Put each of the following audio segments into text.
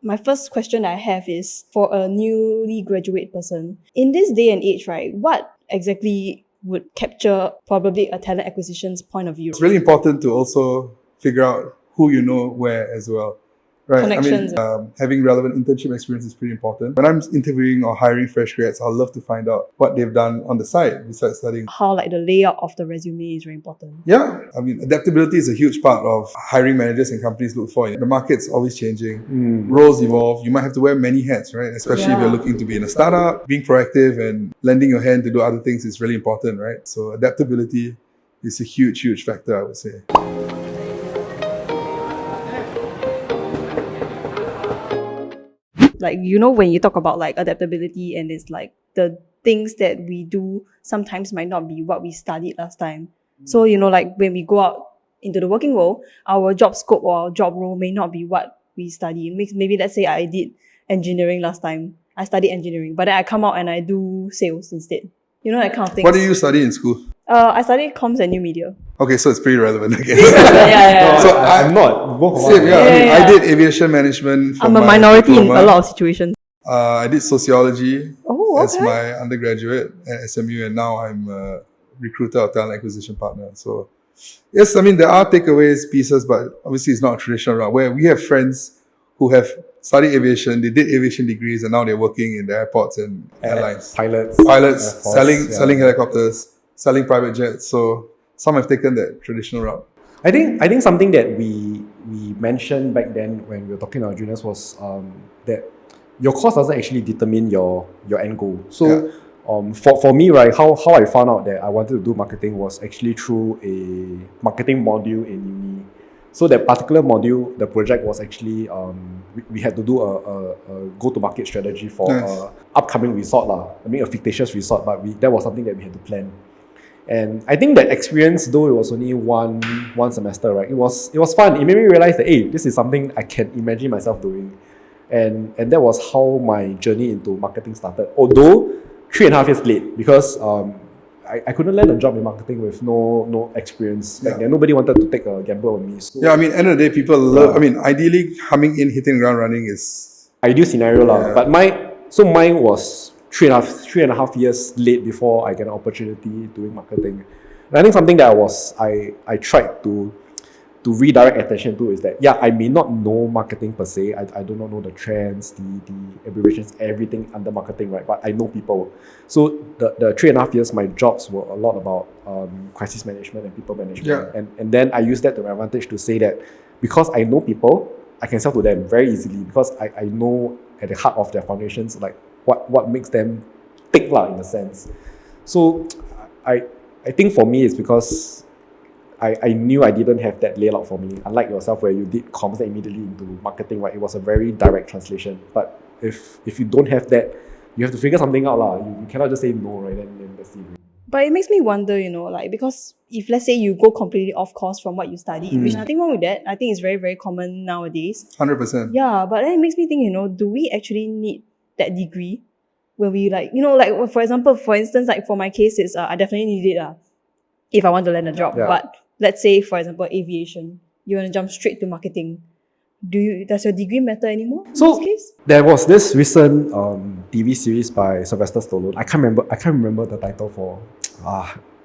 my first question I have is for a newly graduate person. In this day and age, right, what exactly would capture probably a talent acquisition's point of view? It's really important to also figure out who you know where as well. Right. Connections. Having relevant internship experience is pretty important. When I'm interviewing or hiring fresh grads, I'll love to find out what they've done on the side besides studying. How like the layout of the resume is very important. Yeah. Adaptability is a huge part of hiring managers and companies look for. The market's always changing. Roles evolve. You might have to wear many hats, right? Especially if you're looking to be in a startup. Being proactive and lending your hand to do other things is really important, right? So adaptability is a huge, huge factor, I would say. Like, you know, when you talk about like adaptability and it's like the things that we do sometimes might not be what we studied last time. So, you know, like when we go out into the working world, our job scope or our job role may not be what we study. Maybe let's say I did engineering last time. I studied engineering, but then I come out and I do sales instead. You know, that kind of thing. What did you study in school? I studied comms and new media. Okay, so it's pretty relevant, I guess. Yeah. So I'm not. Both same, I did aviation management. I'm a minority in a lot of situations. I did sociology as okay. my undergraduate at SMU, and now I'm a recruiter or talent acquisition partner. So, yes, there are takeaways, pieces, but obviously it's not a traditional route. Where we have friends who have studied aviation, they did aviation degrees, and now they're working in the airports and airlines. Pilots, selling helicopters, selling private jets. So some have taken that traditional route. I think something that we mentioned back then when we were talking to our juniors was that your course doesn't actually determine your end goal. So for me, right, how I found out that I wanted to do marketing was actually through a marketing module in uni. So that particular module, the project was actually we had to do a go-to-market strategy for an upcoming resort a fictitious resort, but that was something that we had to plan. And I think that experience, though it was only one semester, right, it was fun. It made me realize that, hey, this is something I can imagine myself doing. And that was how my journey into marketing started. Although 3.5 years late, because I couldn't land a job in marketing with no experience back then. Nobody wanted to take a gamble on me. So, end of the day, people love. Ideally, coming in, hitting the ground running is ideal scenario But mine was 3.5 years late before I get an opportunity doing marketing. And I think something that I tried to redirect attention to is that I may not know marketing per se. I do not know the trends, the abbreviations, everything under marketing, right? But I know people. So the 3.5 years, my jobs were a lot about crisis management and people management. And then I used that to my advantage to say that because I know people, I can sell to them very easily because I know at the heart of their foundations, like what makes them tick in a sense. So I think for me it's because I knew I didn't have that laid out for me. Unlike yourself where you did comms and immediately into marketing, right? It was a very direct translation. But if you don't have that, you have to figure something out. You cannot just say no, right? Then that's it. But it makes me wonder, because if let's say you go completely off course from what you studied, which nothing wrong with that. I think it's very, very common nowadays. 100%. Yeah, but then it makes me think, do we actually need that degree when we for instance, like for my case, it's I definitely need it if I want to land a job. But let's say, for example, aviation, you want to jump straight to marketing. Does your degree matter anymore in this case? There was this recent TV series by Sylvester Stallone. I can't remember the title for.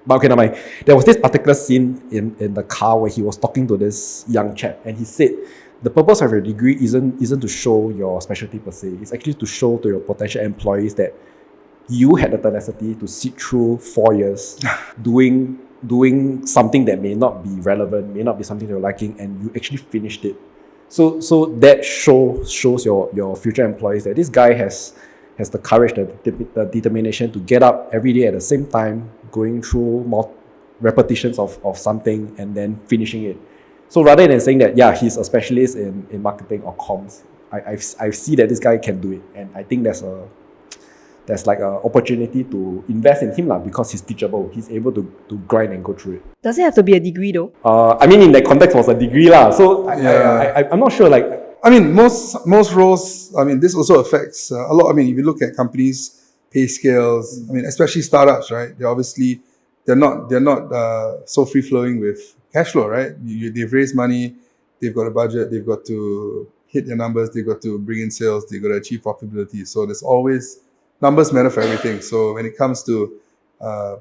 But okay, never mind. There was this particular scene in the car where he was talking to this young chap, and he said, the purpose of your degree isn't to show your specialty per se. It's actually to show to your potential employees that you had the tenacity to sit through 4 years doing something that may not be relevant, may not be something you're liking, and you actually finished it. So that shows your future employees that this guy has the courage, the determination to get up every day at the same time, going through more repetitions of something and then finishing it. So rather than saying that he's a specialist in marketing or comms, I see that this guy can do it, and I think there's like an opportunity to invest in him because he's teachable. He's able to grind and go through it. Does it have to be a degree though? In that context was a degree So I'm not sure. Most roles. This also affects a lot. If you look at companies' pay scales. Especially startups, right? They're not so free flowing with cash flow, right? They've raised money, they've got a budget, they've got to hit their numbers, they got to bring in sales, they got to achieve profitability. So there's always, numbers matter for everything. So when it comes to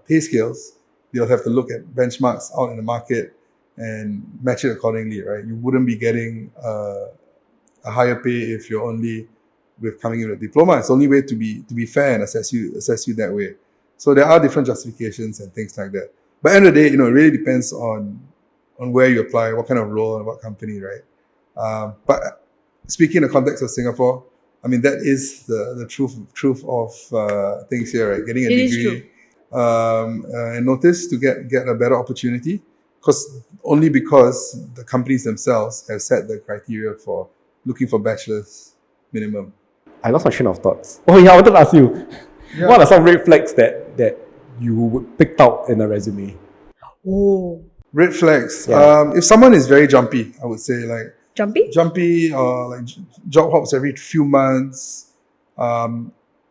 pay scales, they'll have to look at benchmarks out in the market and match it accordingly, right? You wouldn't be getting a higher pay if you're only with coming in with a diploma. It's the only way to be fair and assess you that way. So there are different justifications and things like that. But at the end of the day, it really depends on where you apply, what kind of role and what company, right? But speaking in the context of Singapore, I mean, that is the truth of things here, right? Getting a degree and notice to get a better opportunity, because the companies themselves have set the criteria for looking for bachelor's minimum. I lost my train of thoughts. Oh yeah, I wanted to ask you, what are some red flags that you would pick out in a resume? Oh, red flags. Yeah. If someone is very jumpy, I would say, like jumpy, or like job hops every few months.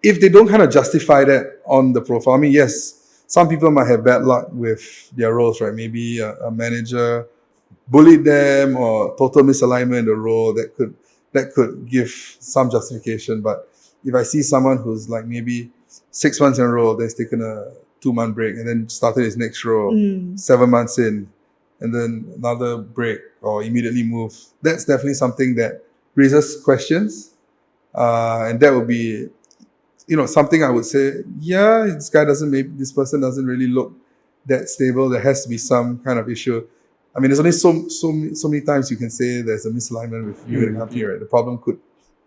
If they don't kind of justify that on the profile, I mean, yes, some people might have bad luck with their roles, right? Maybe a manager bullied them, or total misalignment in the role that could give some justification. But if I see someone who's like maybe 6 months in a row, then he's taken a 2-month break and then started his next role 7 months in, and then another break or immediately move, that's definitely something that raises questions. And that would be, something I would say, yeah, this person doesn't really look that stable. There has to be some kind of issue. I mean, there's only so many times you can say there's a misalignment with you and the company, right? The problem could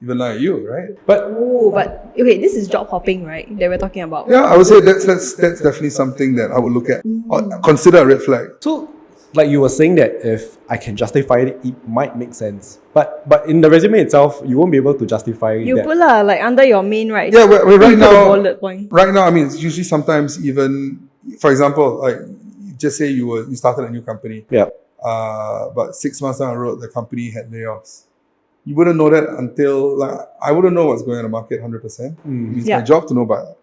even lie at you, right? But okay, this is job hopping, right? That we're talking about. Yeah, I would say that's definitely something that I would look at or consider a red flag. So, like you were saying that if I can justify it, it might make sense. But in the resume itself, you won't be able to justify you that. put like under your main, right? Yeah, well, right now, bullet point. Right now, I mean, it's usually sometimes even, for example, like just say you started a new company. Yeah. But 6 months down the road, the company had layoffs. You wouldn't know that until, like, I wouldn't know what's going on in the market 100%. It's my job to know, but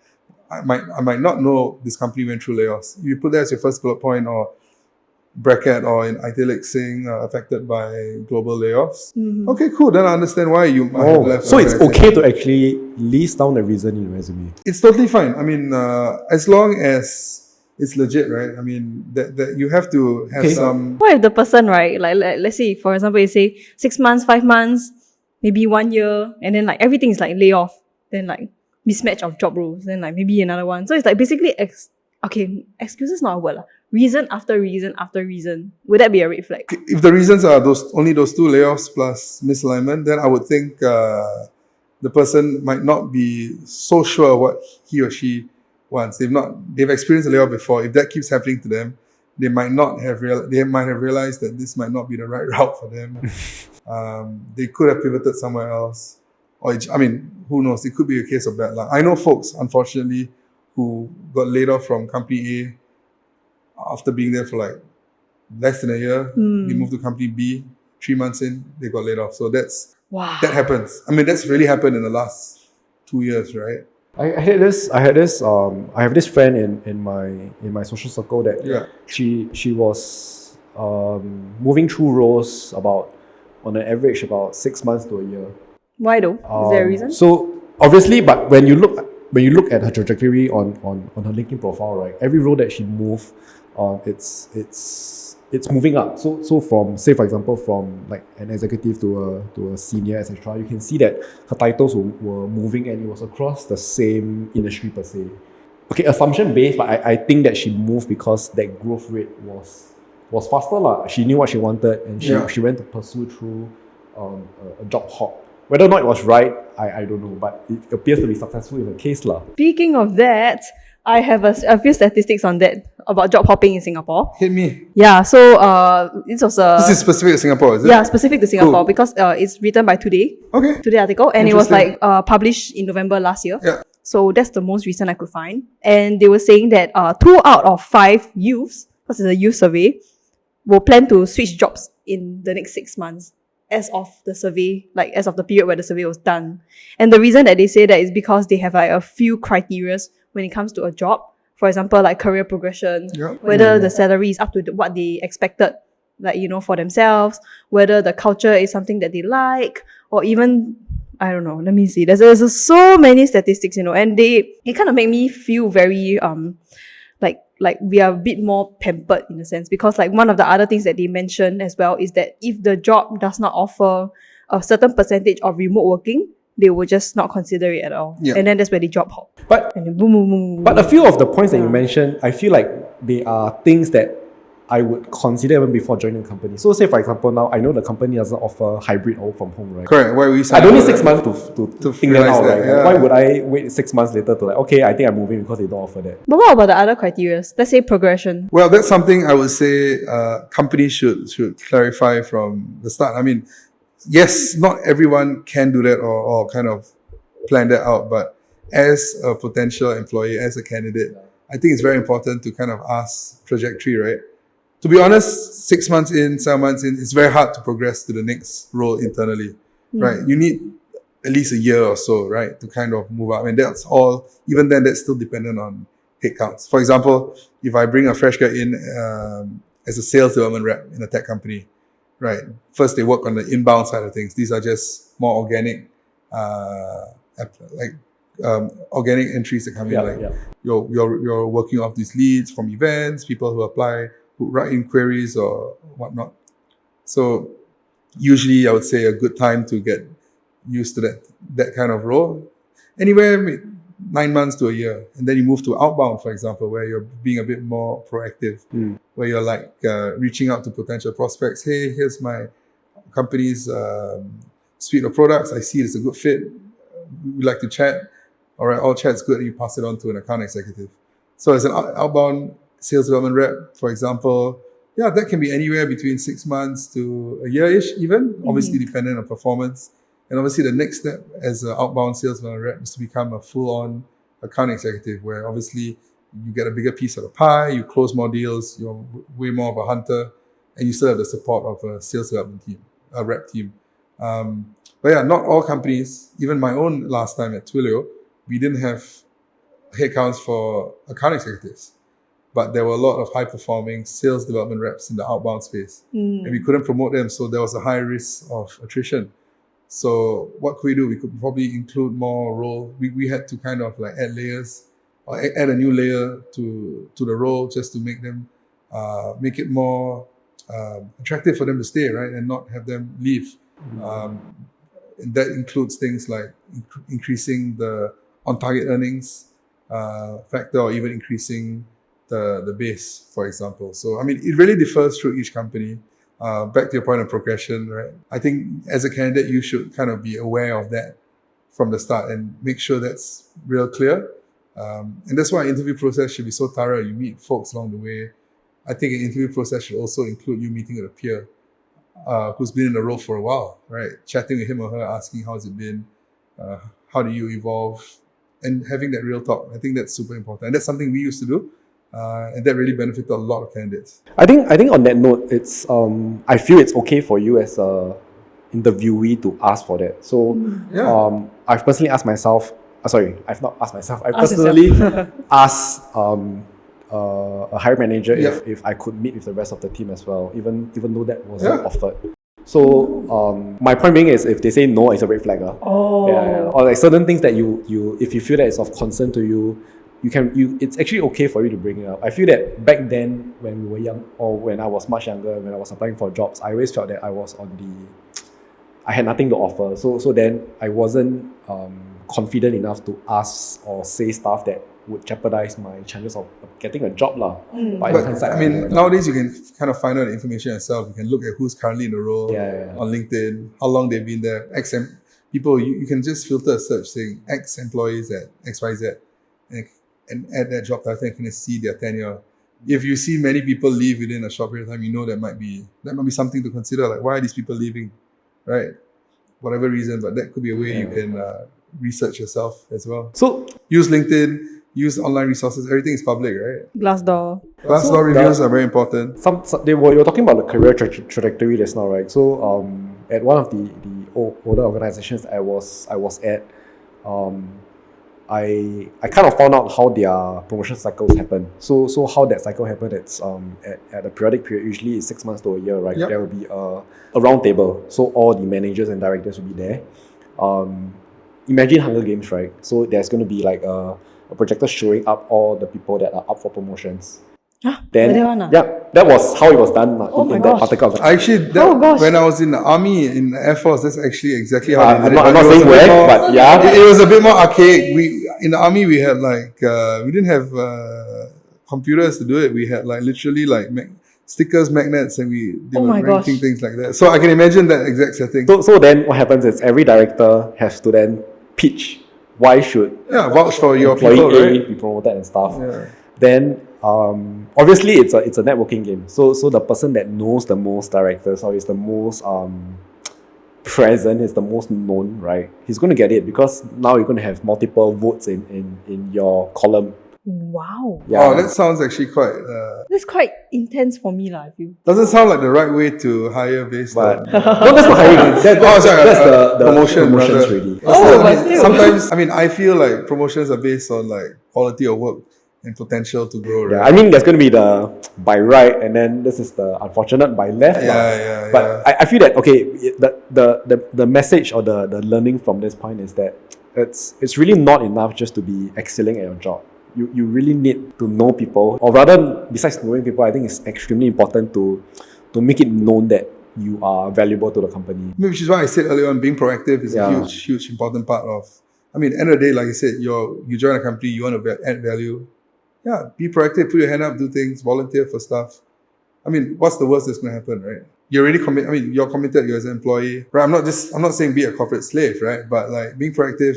I might not know this company went through layoffs. If you put that as your first bullet point or bracket or in italic saying affected by global layoffs, okay, cool. Then I understand why you might have left. So it's okay to actually list down the reason in your resume. It's totally fine. I mean, as long as it's legit, right? I mean, that you have to have some. What if the person, right? Like let's say, for example, you say 6 months, 5 months, maybe 1 year, and then like everything is like layoff, then like mismatch of job roles, then like maybe another one. So it's like basically excuses not a word lah. Reason after reason after reason. Would that be a red flag? If the reasons are only those 2 layoffs plus misalignment, then I would think the person might not be so sure what he or she wants. They've experienced a layoff before. If that keeps happening to them, they might have realized that this might not be the right route for them. They could have pivoted somewhere else. Or, I mean, who knows? It could be a case of bad luck. I know folks, unfortunately, who got laid off from company A after being there for like less than a year. They moved to company B, 3 months in, they got laid off. So that happens. I mean, that's really happened in the last 2 years, right? I have this friend in my social circle that she was moving through roles on an average about 6 months to a year. Why though? Is there a reason? So obviously, but when you look at her trajectory on her LinkedIn profile, right, every role that she moved, it's moving up. So from, say for example, from like an executive to a senior, etc., you can see that her titles were moving, and it was across the same industry per se. Okay, assumption based, but I think that she moved because that growth rate was faster lah. She knew what she wanted, and she went to pursue through a job hop. Whether or not it was right, I don't know, but it appears to be successful in the case lah. Speaking of that, I have a few statistics on that about job hopping in Singapore. Hit me. Yeah, so this is specific to Singapore, is it? Yeah, specific to Singapore because it's written by Today. Okay. Today article, and it was like published in November last year. Yeah. So that's the most recent I could find, and they were saying that 2 out of 5 youths, because it's a youth survey, will plan to switch jobs in the next 6 months. As of the survey, like as of the period where the survey was done. And the reason that they say that is because they have like a few criterias when it comes to a job. For example, like career progression, whether the salary is up to what they expected, like, for themselves, whether the culture is something that they like, or even, I don't know, let me see. There's so many statistics, and it kind of make me feel very, like we are a bit more pampered in a sense, because like one of the other things that they mentioned as well is that if the job does not offer a certain percentage of remote working, they will just not consider it at all. Yeah. And then that's where they job hop. But And then boom, boom, boom, boom. But a few of the points that you mentioned, I feel like they are things that I would consider even before joining the company. So say for example now, I know the company doesn't offer hybrid or work from home, right? Correct. Why we I don't need 6 months to think that realize out, that, right? yeah. Why would I wait 6 months later to like, okay, I think I'm moving because they don't offer that? But what about the other criteria? Let's say progression. Well, that's something I would say companies should clarify from the start. I mean, yes, not everyone can do that or kind of plan that out, but as a potential employee, as a candidate, I think it's very important to kind of ask trajectory, right? To be honest, 6 months in, 7 months in, it's very hard to progress to the next role internally, right? You need at least a year or so, right, to kind of move up. And that's all, even then, that's still dependent on headcounts. For example, if I bring a fresh guy in as a sales development rep in a tech company, right, first they work on the inbound side of things. These are just more organic, organic entries that come in, you're working off these leads from events, people who apply, who write inquiries or whatnot. So usually I would say a good time to get used to that kind of role, anywhere 9 months to a year. And then you move to outbound, for example, where you're being a bit more proactive, where you're like reaching out to potential prospects. Hey, here's my company's suite of products. I see it's a good fit. We'd like to chat. All right, all chat's good. You pass it on to an account executive. So as an outbound sales development rep, for example, yeah, that can be anywhere between 6 months to a year-ish even, obviously dependent on performance. And obviously the next step as an outbound sales development rep is to become a full-on account executive, where obviously you get a bigger piece of the pie, you close more deals, you're way more of a hunter, and you still have the support of a sales development team, a rep team. But yeah, not all companies, even my own last time at Twilio, we didn't have headcounts for account executives. But there were a lot of high-performing sales development reps in the outbound space. And we couldn't promote them, so there was a high risk of attrition. So what could we do? We could probably include more role. We had to kind of like add layers or add a new layer to the role just to make them, make it more attractive for them to stay, right? And not have them leave. And that includes things like increasing the on-target earnings factor, or even increasing the base, for example. So, I mean, it really differs through each company. Back to your point of progression, right? I think as a candidate, you should kind of be aware of that from the start and make sure that's real clear. And that's why interview process should be so thorough. You meet folks along the way. I think an interview process should also include you meeting with a peer who's been in the role for a while, right? Chatting with him or her, asking how's it been, how do you evolve, and having that real talk. I think that's super important. And that's something we used to do. And that really benefited a lot of candidates. I think on that note, it's I feel it's okay for you as a interviewee to ask for that. So I've personally asked myself. I've not asked myself. I personally asked a hiring manager if I could meet with the rest of the team as well, even though that wasn't offered. So my point being is, if they say no, it's a red flag. Or like certain things that you if you feel that it's of concern to you, it's actually okay for you to bring it up. I feel that back then when we were young, or when I was much younger, when I was applying for jobs, I always felt that I had nothing to offer. So then I wasn't confident enough to ask or say stuff that would jeopardize my chances of getting a job. But I mean, nowadays you can kind of find out the information yourself. You can look at who's currently in the role on LinkedIn, how long they've been there, people, you can just filter a search saying ex-employees at XYZ and add that job title and kind of see their tenure. If you see many people leave within a short period of time, you know that might be something to consider. Like, why are these people leaving, right? Whatever reason, but that could be a way you can research yourself as well. So use LinkedIn, use online resources. Everything is public, right? Glassdoor reviews are very important. You were talking about the career trajectory just now, right? So at one of the older organizations I was at, I kind of found out how their promotion cycles happen. So how that cycle happened, it's at a periodic period, usually it's 6 months to a year, right? Yep. There will be a round table. So all the managers and directors will be there. Imagine Hunger Games, right? So there's going to be like a projector showing up all the people that are up for promotions. Huh? Then, Like that one, ah? yeah, that was how it was done Oh my in that gosh. particular. Actually, Oh, gosh. when I was in the army, in the Air Force, that's actually exactly how they I'm did not, it. I'm not But it was saying a bit where, more- but yeah. It was a bit more archaic. In the army, we had like, we didn't have computers to do it. We had like literally like stickers, magnets, and they Oh were my ranking gosh. things like that. So I can imagine that exact setting. So then what happens is every director has to then pitch why should Yeah, vouch for your employee people, A right? be promoted and stuff. Yeah. Then obviously it's a networking game. So the person that knows the most directors or is the most present, is the most known, right? He's going to get it because now you're going to have multiple votes in your column. Wow. Yeah. Oh, that sounds actually quite. That's quite intense for me, I feel. Doesn't sound like the right way to hire based But on. no, that's not hiring. That's the promotion, promotions rather. really. Oh, I but mean, still. sometimes, I mean, I feel like promotions are based on like quality of work and potential to grow, Yeah, right? I mean, there's going to be the by right, and then this is the unfortunate by left. Yeah, lah. yeah, But yeah. I feel that okay, the message or the learning from this point is that it's really not enough just to be excelling at your job. You really need to know people, or rather, besides knowing people, I think it's extremely important to make it known that you are valuable to the company. Which is why I said earlier on, being proactive is Yeah. a huge important part of. I mean, end of the day, like I said, you join a company, you want to add value. Yeah, be proactive, put your hand up, do things, volunteer for stuff. I mean, what's the worst that's going to happen, right? You're already committed. I mean, you're committed. You're as an employee, right? I'm not saying be a corporate slave, right? But like being proactive,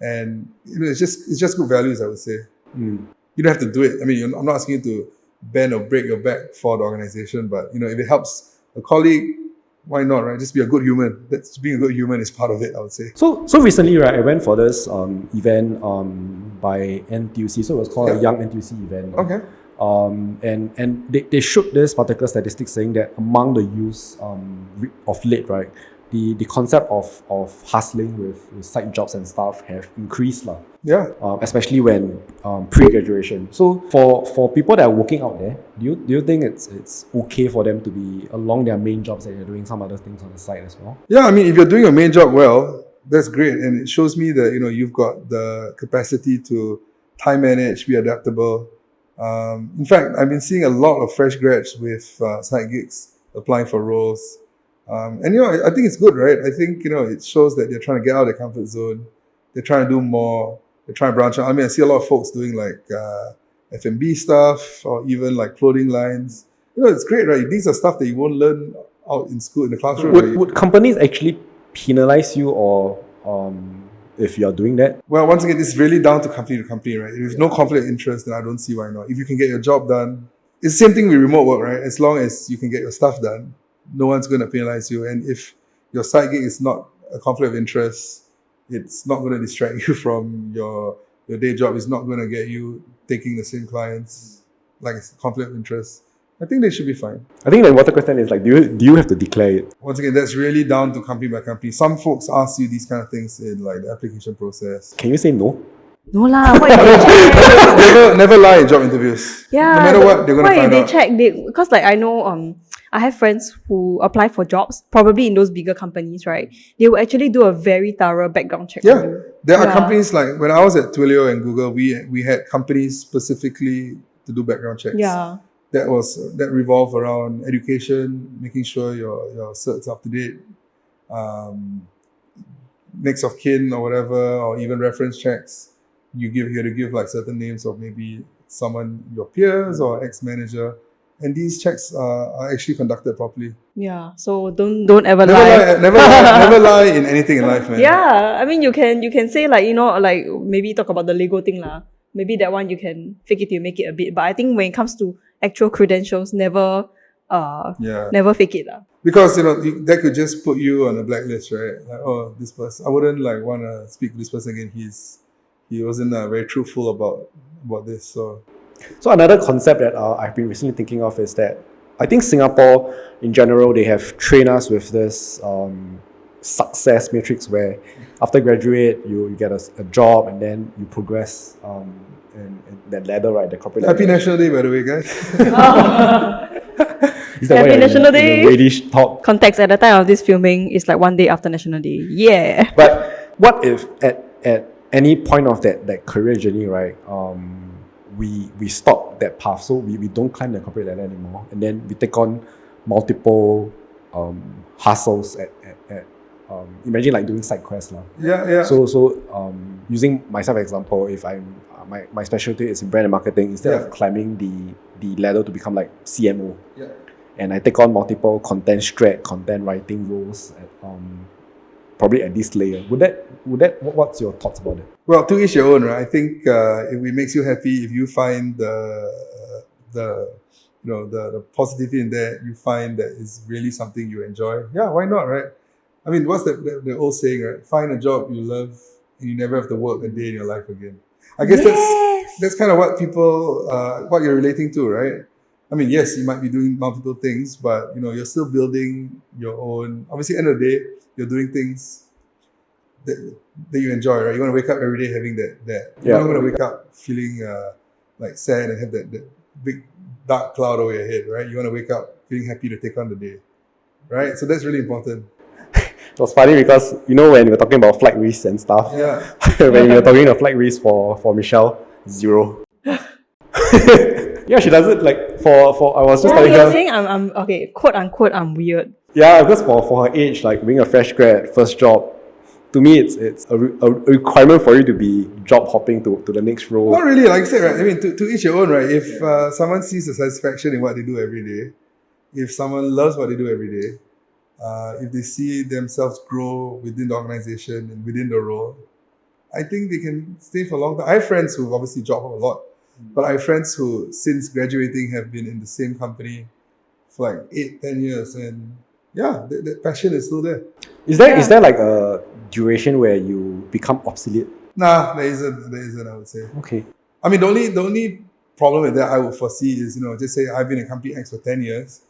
and it's just good values, I would say. Mm. You don't have to do it. I mean, I'm not asking you to bend or break your back for the organization, but if it helps a colleague, why not, right? Just be a good human. That's being a good human is part of it, I would say. So recently, right, I went for this event by NTUC. So it was called a Yeah. Young NTUC event. Okay. And they showed this particular statistic saying that among the youth of late, right, the concept of hustling with side jobs and stuff have increased lah. Yeah. Especially when pre-graduation. So for people that are working out there, do you think it's okay for them to be along their main jobs that they're doing some other things on the side as well? Yeah, I mean, if you're doing your main job well, that's great. And it shows me that, you've got the capacity to time manage, be adaptable. In fact, I've been seeing a lot of fresh grads with side gigs applying for roles. And I think it's good, right? I think, it shows that they're trying to get out of their comfort zone. They're trying to do more. They're trying to branch out. I mean, I see a lot of folks doing like F&B stuff or even like clothing lines. It's great, right? These are stuff that you won't learn out in school, in the classroom. Would companies actually penalize you or if you're doing that? Well, once again, it's really down to company, right? If there's no conflict of interest, then I don't see why not. If you can get your job done, it's the same thing with remote work, right? As long as you can get your stuff done, no one's going to penalize you. And if your side gig is not a conflict of interest, it's not going to distract you from your day job. It's not going to get you taking the same clients, like it's a conflict of interest. I think they should be fine. I think the important question is like, do you have to declare it? Once again, that's really down to company by company. Some folks ask you these kind of things in like the application process. Can you say no? No lah, what if they check? never lie in job interviews. Yeah. No matter what, they're going to What if find they out. check? Because like I know, I have friends who apply for jobs, probably in those bigger companies, right? They will actually do a very thorough background check. Yeah, on you. there are Yeah. companies like when I was at Twilio and Google, we had companies specifically to do background checks. Yeah. That revolve around education, making sure your cert's up to date, next of kin or whatever, or even reference checks. You have to give like certain names of maybe someone, your peers or ex-manager, and these checks are actually conducted properly. Yeah. So don't ever Never lie. lie, never lie in anything in life, man. Yeah, I mean you can say like like maybe talk about the Lego thing lah. Maybe that one you can fake it till you make it a bit. But I think when it comes to actual credentials, never fake it lah. Because that could just put you on a blacklist, right? Like, oh, this person, I wouldn't like want to speak to this person again. He wasn't very truthful about this. So another concept that I've been recently thinking of is that I think Singapore in general, they have trained us with this success matrix where after graduate, you get a job, and then you progress in that ladder, right? The corporate Happy ladder. National Day, by the way, guys. Is that Happy why you're National in a Day. reddish top? Context at the time of this filming is like one day after National Day. Yeah. But what if at any point of that career journey, right? We stop that path, so we don't climb the corporate ladder anymore, and then we take on multiple hustles at imagine like doing side quests lah. Yeah. So using myself as example, if I'm my specialty is in brand and marketing, instead of climbing the ladder to become like CMO, and I take on multiple content writing roles at probably at this layer. Would that what's your thoughts about it? Well, to each your own, right? I think if it makes you happy, if you find the positivity in that, you find that it's really something you enjoy. Yeah, why not, right? I mean, what's the old saying, right? Find a job you love and you never have to work a day in your life again. I guess that's kind of what people what you're relating to, right? I mean, yes, you might be doing multiple things, but you're still building your own. Obviously, end of the day, you're doing things that you enjoy, right? You want to wake up every day having that. You're not going to wake up feeling like sad and have that big dark cloud over your head, right? You want to wake up feeling happy to take on the day, right? So that's really important. It was funny because when we were talking about flight risks and stuff, when we were talking about flight risks for Michelle, 0. Yeah, she does it like for I was just telling you're her. saying I'm okay, quote unquote, I'm weird. Yeah, because for her age, like being a fresh grad, first job, to me it's a requirement for you to be job hopping to the next role. Not really, like I said, right? I mean, to each your own, right? If someone sees the satisfaction in what they do every day, if someone loves what they do every day, if they see themselves grow within the organization and within the role, I think they can stay for a long time. I have friends who obviously job hop a lot, but I have friends who, since graduating, have been in the same company for like 8-10 years, and the passion is still there. Is there like a duration where you become obsolete? Nah, there isn't, I would say. Okay. I mean, the only problem with that I would foresee is, just say I've been in company X for 10 years,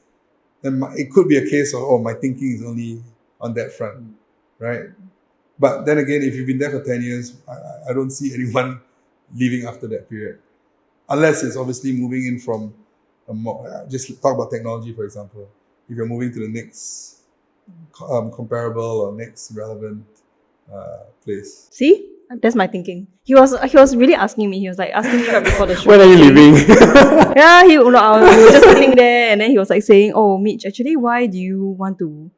then it could be a case of, my thinking is only on that front, right? But then again, if you've been there for 10 years, I don't see anyone leaving after that period. Unless it's obviously moving in from just talk about technology, for example. If you're moving to the next comparable or next relevant place. See? That's my thinking. He was really asking me. He was like asking me right before the show. When are you leaving? Yeah, we were just sitting there, and then he was like saying, "Oh, Mitch, actually, why do you want to,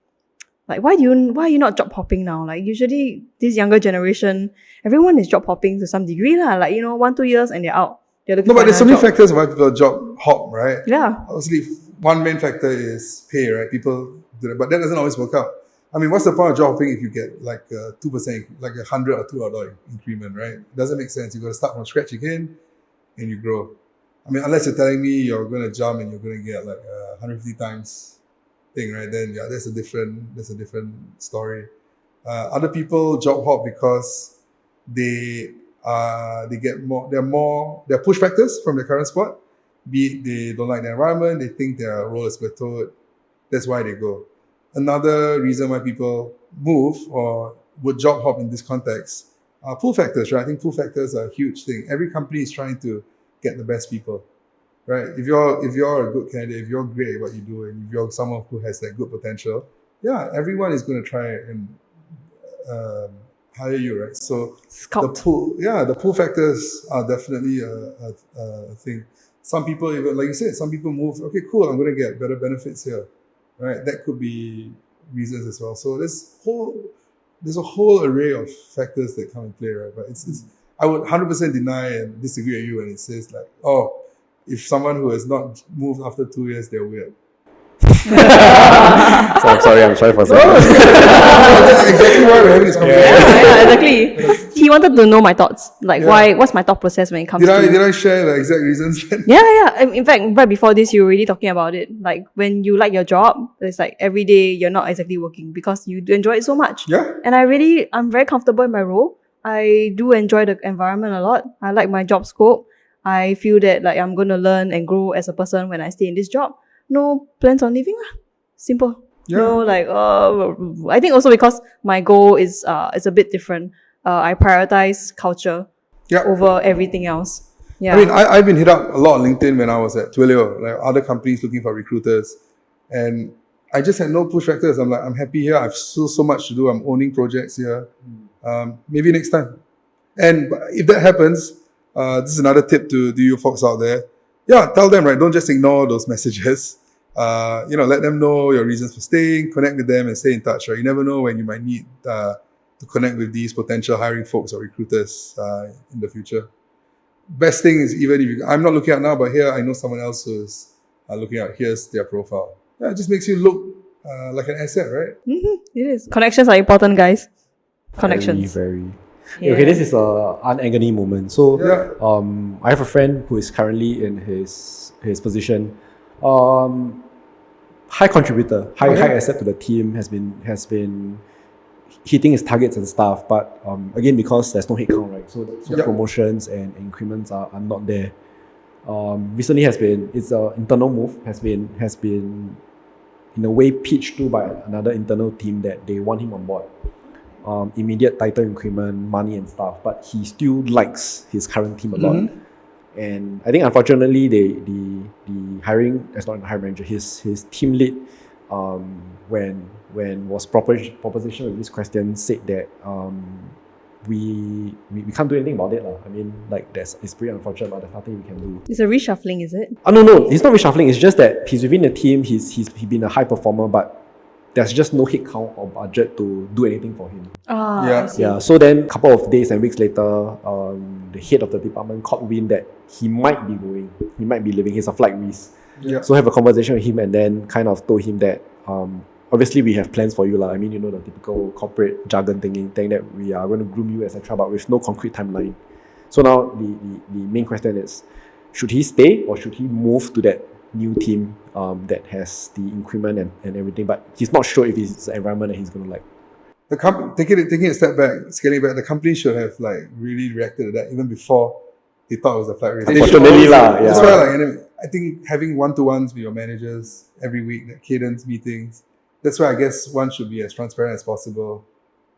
like, why are you not job hopping now? Like, usually this younger generation, everyone is job hopping to some degree lah. Like, 1-2 years and they're out. They're looking No, for but there's so another many job." factors why people job hop, right? Yeah. Obviously, one main factor is pay, right? People do that, but that doesn't always work out. I mean, what's the point of job hopping if you get like 2%, like $100 or $200 increment, right? It doesn't make sense. You got to start from scratch again, and you grow. I mean, unless you're telling me you're going to jump and you're going to get like 150 times thing, right? Then that's a different story. Other people job hop because they get more. They're push factors from their current spot. Be it they don't like the environment, they think their role is plateaued. That's why they go. Another reason why people move or would job hop in this context are pull factors, right? I think pull factors are a huge thing. Every company is trying to get the best people, right? If you're a good candidate, if you're great at what you do, and if you're someone who has that good potential, everyone is going to try and hire you, right? So Scout. the pull factors are definitely a thing. Some people, even like you said, some people move. Okay, cool. I'm going to get better benefits here, right? That could be reasons as well. So there's a whole array of factors that come in play, right? But it's I would 100% deny and disagree with you when it says like, oh, if someone who has not moved after 2 years, they're weird. So I'm sorry for saying That's exactly why we're having this conversation. Yeah, exactly. He wanted to know my thoughts. Like, what's my thought process when it comes Did to... I share the exact reasons? Yeah. In fact, right before this, you were already talking about it. Like, when you like your job, it's like every day you're not exactly working because you do enjoy it so much. Yeah. And I'm very comfortable in my role. I do enjoy the environment a lot. I like my job scope. I feel that like I'm going to learn and grow as a person when I stay in this job. No plans on leaving lah. Simple. You know, like I think also because my goal is a bit different. I prioritize culture Yeah. over everything else. Yeah. I mean, I've been hit up a lot on LinkedIn when I was at Twilio, like other companies looking for recruiters. And I just had no push factors. I'm like, I'm happy here. I've still so much to do. I'm owning projects here. Maybe next time. And if that happens, this is another tip to you folks out there. Yeah, tell them, right? Don't just ignore those messages. Let them know your reasons for staying, connect with them and stay in touch, right? You never know when you might need to connect with these potential hiring folks or recruiters in the future. Best thing is, even if I'm not looking out now, but here I know someone else who's looking out. Here's their profile. Yeah, it just makes you look like an asset, right? It is. Connections are important, guys. Connections. Very. Yeah. Okay, this is a unagony moment. So, Yeah. I have a friend who is currently in his position. High contributor, high asset to the team, has been hitting his targets and stuff. But again, because there's no headcount, right? So promotions and increments are not there. Recently it's an internal move, has been in a way pitched to by another internal team that they want him on board. Immediate title increment, money and stuff, but he still likes his current team a lot. And I think unfortunately the hiring, that's not the hiring manager, his team lead, when was proposition with this question, said that we can't do anything about it. I mean, like it's pretty unfortunate, but there's nothing we can do. It's a reshuffling, is it? No, it's not reshuffling. It's just that he's within the team. He's been a high performer, but there's just no headcount or budget to do anything for him. I see. Yeah. So then, a couple of days and weeks later, the head of the department caught wind that he might be going. He might be leaving. He's a flight risk. Yeah. So have a conversation with him and then kind of told him that obviously we have plans for you. I mean, the typical corporate jargon thing that we are going to groom you, etc., but with no concrete timeline. So now the main question is, should he stay or should he move to that new team that has the increment and everything, but he's not sure if it's the environment that he's going to like. Taking a step back, scaling back, the company should have really reacted to that even before they thought it was a flat rate. Unfortunately, That's why I think having one-to-ones with your managers every week, that cadence meetings, that's why I guess one should be as transparent as possible,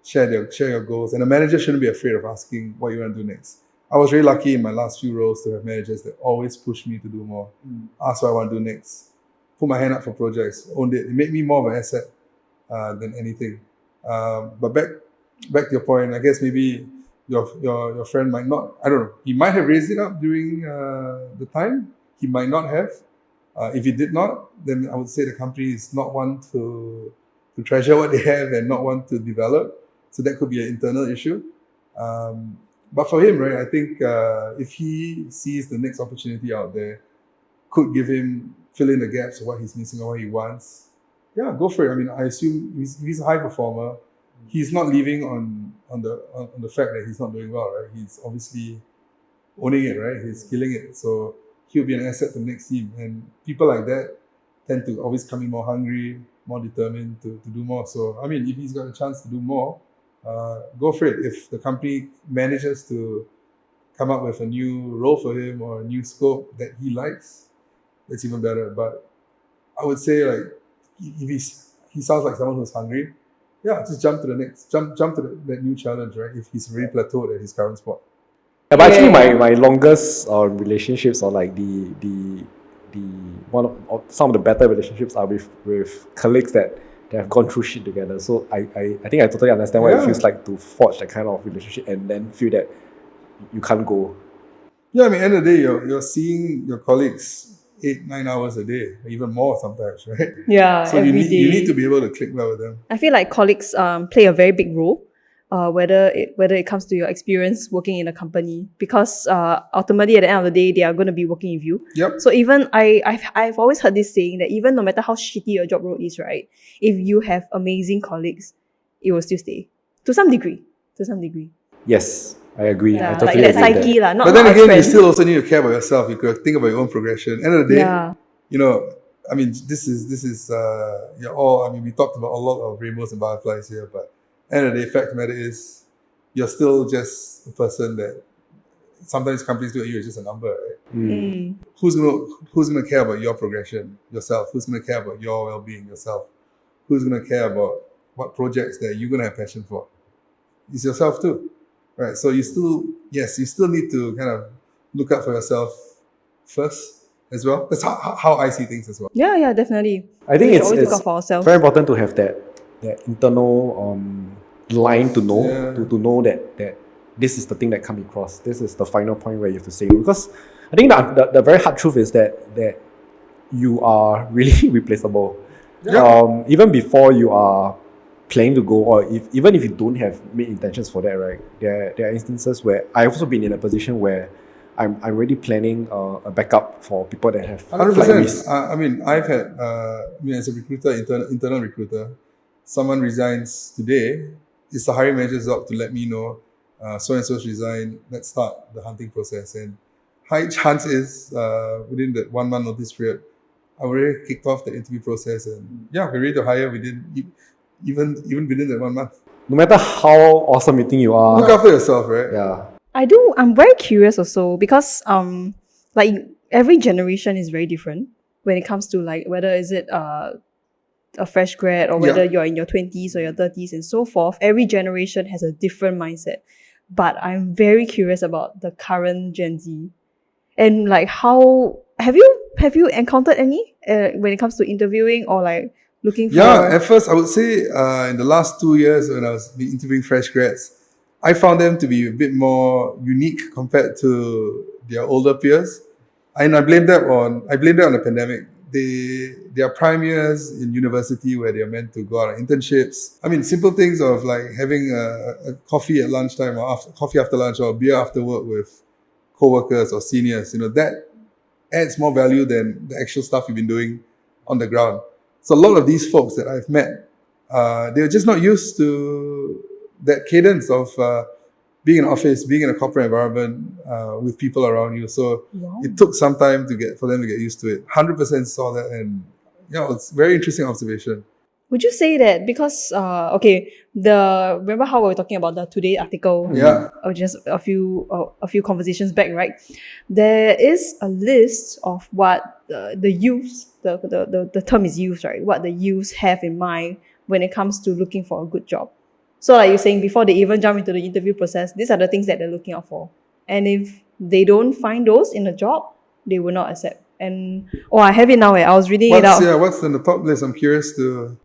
share your goals, and a manager shouldn't be afraid of asking what you want to do next. I was really lucky in my last few roles to have managers that always push me to do more, ask what I want to do next, put my hand up for projects, owned it. It made me more of an asset than anything. But back to your point, I guess maybe your friend might not, I don't know, he might have raised it up during the time, he might not have. If he did not, then I would say the company is not one to treasure what they have and not one to develop. So that could be an internal issue. But for him, right, I think if he sees the next opportunity out there, could give him, fill in the gaps of what he's missing or what he wants, yeah, go for it. I mean, I assume he's a high performer. He's not leaving on the fact that he's not doing well, right? He's obviously owning it, right? He's killing it. So he'll be an asset to the next team. And people like that tend to always come in more hungry, more determined to do more. So, I mean, if he's got a chance to do more, go for it. If the company manages to come up with a new role for him or a new scope that he likes, that's even better. But I would say, if he sounds like someone who's hungry, yeah, just jump to the next, jump to that new challenge, right? If he's really plateaued at his current spot. Yeah, but actually, my longest relationships or the one of some of the better relationships are with colleagues that have gone through shit together. So I think I totally understand what it feels like to forge that kind of relationship and then feel that you can't go. Yeah, I mean, end of the day, you're seeing your colleagues 8-9 hours a day, even more sometimes, right? Yeah, so every you need to be able to click well with them. I feel like colleagues play a very big role, whether it comes to your experience working in a company, because ultimately at the end of the day they are going to be working with you. Yep. So even I've always heard this saying that even no matter how shitty your job role is, right, if you have amazing colleagues, it will still stay to some degree. Yes, I agree. Yeah, I totally like that agree with psyche that. not But then not again, you friends. still also need to care about yourself. You could think about your own progression. End of the day, I mean, this is you're all. I mean, we talked about a lot of rainbows and butterflies here, but end of the day, fact of the matter is, you're still just a person that sometimes companies look at you as just a number, right? Who's gonna care about your progression? Yourself. Who's gonna care about your well-being? Yourself. who's going to care about what projects that you're going to have passion for? It's yourself too, right? So you still need to kind of look out for yourself first as well. That's how I see things as well. Yeah, definitely. I think We it's, always look it's out for ourselves. very important to have that internal line to know to know that this is the thing that comes across. This is the final point where you have to say no. Because I think the very hard truth is that you are really replaceable. Yeah. Even before you are planning to go, or even if you don't have made intentions for that, right? There are instances where I've also been in a position where I'm already planning a backup for people that have flight 100%. risk. I mean, I've had, as a recruiter, internal recruiter, someone resigns today. It's the hiring manager's job to let me know, so and so's resigned. Let's start the hunting process. And high chance is within that 1 month notice period, I already kicked off the interview process, and we're ready to hire within even within that 1 month. No matter how awesome you think you are, Look after yourself, right? yeah. I'm very curious also because like every generation is very different when it comes to like whether is it a fresh grad or whether you're in your 20s or your 30s and so forth. Every generation has a different mindset. But I'm very curious about the current Gen Z. And like how have you encountered any when it comes to interviewing or like looking for At first I would say in the last 2 years when I was interviewing fresh grads, I found them to be a bit more unique compared to their older peers. And I blame that on the pandemic. They are prime years in university where they are meant to go out on internships. I mean, simple things of like having a coffee at lunchtime or coffee after lunch or beer after work with co-workers or seniors. That adds more value than the actual stuff you've been doing on the ground. So a lot of these folks that I've met, they're just not used to that cadence of being in an office, being in a corporate environment with people around you. So it took some time for them to get used to it. 100% saw that, and it's a very interesting observation. Would you say that because remember how we were talking about the Today article? Or just a few conversations back, right? There is a list of what the youths, the term is youth, right? What the youths have in mind when it comes to looking for a good job. So like you're saying, before they even jump into the interview process, these are the things that they're looking out for. And if they don't find those in a job, they will not accept. And I have it now. I was reading it out. What's on the top list? I'm curious to.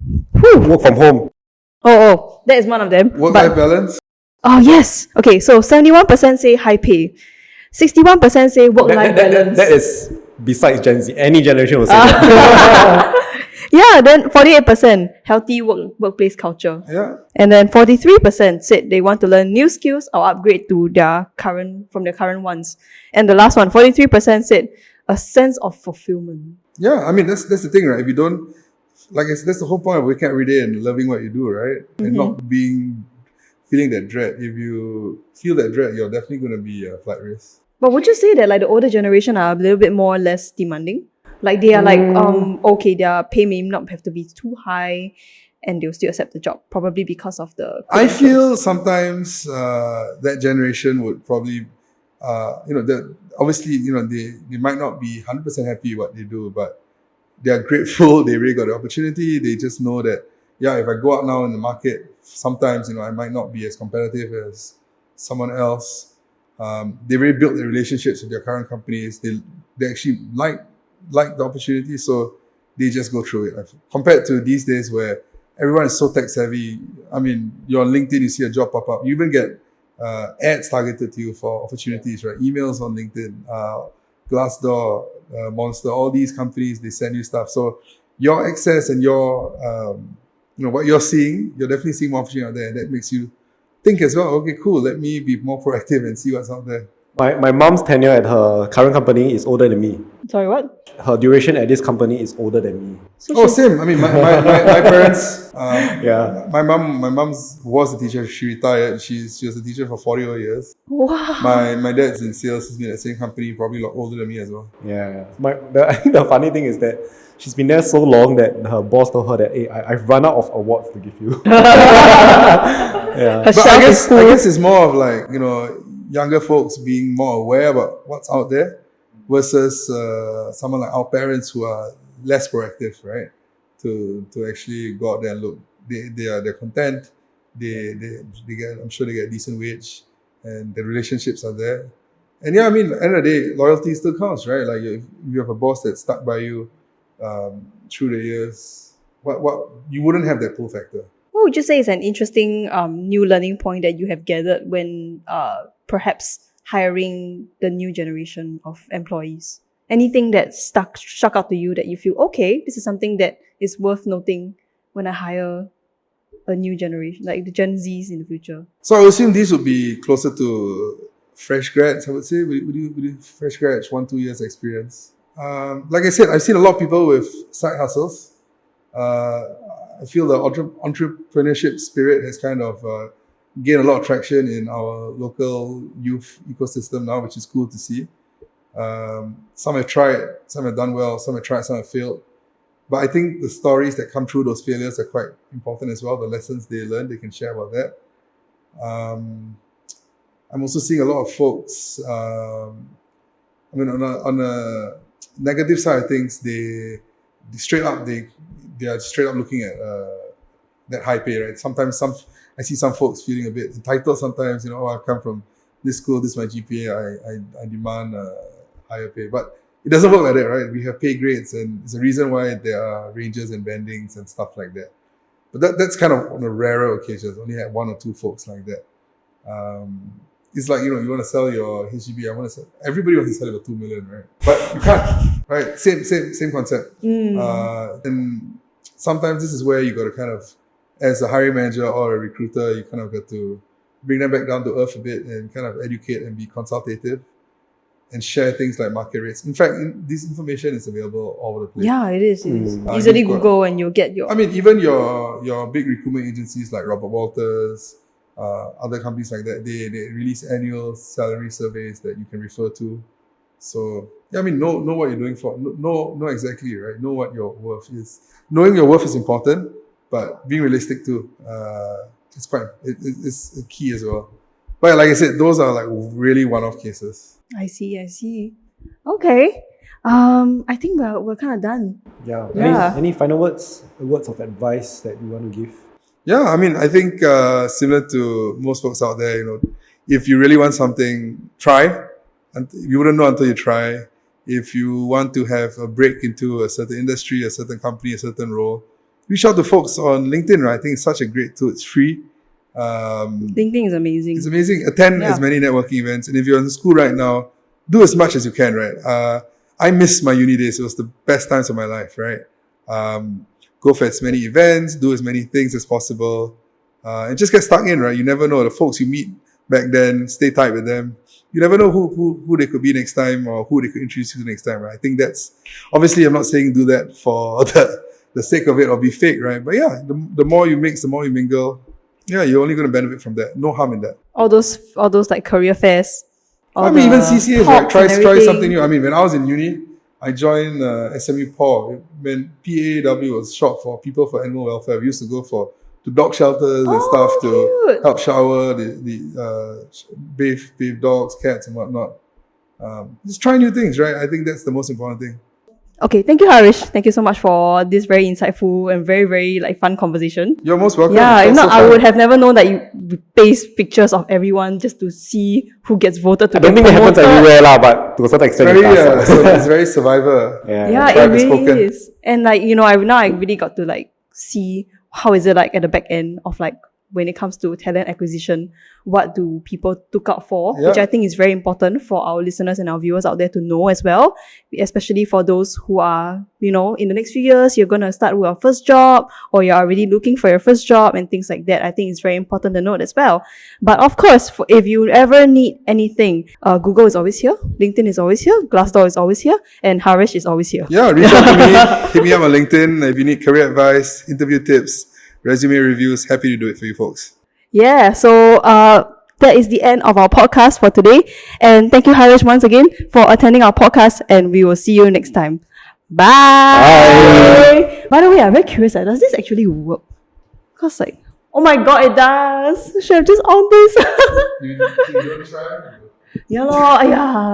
Work from home. Oh, that is one of them. Work-life balance. Oh yes. Okay, so 71% say high pay, 61% say work-life balance. That is besides Gen Z. Any generation will say that. Yeah, then 48% healthy workplace culture. Yeah. And then 43% said they want to learn new skills or upgrade to their current ones. And the last one, 43% said a sense of fulfillment. Yeah, I mean that's the thing, right? If you don't, that's the whole point of waking up every day and loving what you do, right? And not feeling that dread. If you feel that dread, you're definitely going to be a flight risk. But would you say that like the older generation are a little bit more less demanding? Like they are their pay may not have to be too high and they'll still accept the job, probably because of the I feel sometimes that generation would probably, obviously, they might not be 100% happy what they do, but they are grateful they really got the opportunity. They just know that, if I go out now in the market, sometimes, I might not be as competitive as someone else. They really built their relationships with their current companies. They actually like the opportunity, so they just go through it. Compared to these days where everyone is so tech savvy. I mean, you're on LinkedIn, you see a job pop up. You even get ads targeted to you for opportunities, right? Emails on LinkedIn, Glassdoor, Monster, all these companies, they send you stuff. So your access and your, what you're seeing, you're definitely seeing more opportunity out there. And that makes you think as well, okay, cool, let me be more proactive and see what's out there. My mom's tenure at her current company is older than me. Sorry, what? Her duration at this company is older than me. So same. I mean, my parents. My mom was a teacher. She retired. She was a teacher for 40 odd years. Wow. My dad's in sales. He's been at the same company, probably a lot older than me as well. Yeah. I think the funny thing is that she's been there so long that her boss told her that, hey, I've run out of awards to give you. Yeah. But I guess it's more of like, younger folks being more aware about what's out there versus someone like our parents who are less proactive, right? to actually go out there and look. They're content. They get, I'm sure they get a decent wage, and the relationships are there. And yeah, I mean, at the end of the day, loyalty still counts, right? Like if you have a boss that stuck by you through the years, what you wouldn't have that pull factor. What would you say is an interesting new learning point that you have gathered when perhaps hiring the new generation of employees? Anything that stuck out to you that you feel, okay, this is something that is worth noting when I hire a new generation, like the Gen Zs in the future? So I would assume these would be closer to fresh grads, I would say. Would you fresh grads, 1-2 years experience? Like I said, I've seen a lot of people with side hustles. I feel the entrepreneurship spirit has kind of gained a lot of traction in our local youth ecosystem now, which is cool to see. Some have tried, some have done well, some have tried, some have failed. But I think the stories that come through those failures are quite important as well. The lessons they learn, they can share about that. I'm also seeing a lot of folks, on a negative side of things, they are straight up looking at that high pay, right? Sometimes I see some folks feeling a bit entitled sometimes, I've come from this school, this is my GPA, I demand higher pay. But it doesn't work like that, right? We have pay grades, and it's a reason why there are ranges and bandings and stuff like that. But that's kind of on a rarer occasions. Only had 1 or 2 folks like that. It's like, you want to sell your HDB, everybody wants to sell it for 2 million, right? But you can't, right? Same concept. And sometimes this is where you got to kind of, as a hiring manager or a recruiter, you kind of got to bring them back down to earth a bit and kind of educate and be consultative and share things like market rates. In fact, this information is available all over the place. Yeah, it is. Easily Google and you'll get your... I mean, even your big recruitment agencies like Robert Walters, other companies like that, they release annual salary surveys that you can refer to. So, yeah, I mean, know what you're doing for. Know exactly, right? Know what your worth is. Knowing your worth is important, but being realistic too, it's a key as well. But like I said, those are like really one-off cases. I see. Okay. I think we're kind of done. Yeah. Any final words of advice that you want to give? Yeah, I mean, I think similar to most folks out there, if you really want something, try. And you wouldn't know until you try. If you want to have a break into a certain industry, a certain company, a certain role, reach out to folks on LinkedIn, right? I think it's such a great tool. It's free. LinkedIn is amazing. It's amazing. Attend as many networking events. And if you're in school right now, do as much as you can, right? I miss my uni days. It was the best times of my life, right? Go for as many events, do as many things as possible, and just get stuck in, right? You never know. The folks you meet back then, stay tight with them. You never know who they could be next time or who they could introduce you to next time, right? I think that's, obviously I'm not saying do that for the sake of it or be fake, right? But yeah, the more you mix, the more you mingle, yeah, you're only going to benefit from that. No harm in that. All those like career fairs. I mean, even CCAs, right? Try something new. I mean, when I was in uni, I joined SMU PAW when PAW was short for People for Animal Welfare. We used to go to dog shelters and stuff to help shower, bathe dogs, cats and whatnot. Just try new things, right? I think that's the most important thing. Okay, thank you, Harresh. Thank you so much for this very insightful and very, very fun conversation. You're most welcome. Yeah, if not, I would have never known that you paste pictures of everyone just to see who gets voted to. I don't think it happens everywhere, but to a certain extent, it's very Survivor. Yeah, it really is. And I really got to see how is it at the back end of when it comes to talent acquisition, what do people look out for, which I think is very important for our listeners and our viewers out there to know as well, especially for those who are, in the next few years, you're going to start with your first job or you're already looking for your first job and things like that. I think it's very important to note as well. But of course, if you ever need anything, Google is always here, LinkedIn is always here, Glassdoor is always here, and Harresh is always here. Yeah, reach out to me, hit me up on LinkedIn if you need career advice, interview tips, resume reviews. Happy to do it for you folks. Yeah, so that is the end of our podcast for today. And thank you, Harresh, once again for attending our podcast, and we will see you next time. Bye. By the way, I'm very curious, does this actually work? Because oh my god, it does. Should have just on this. You want to try? Yeah,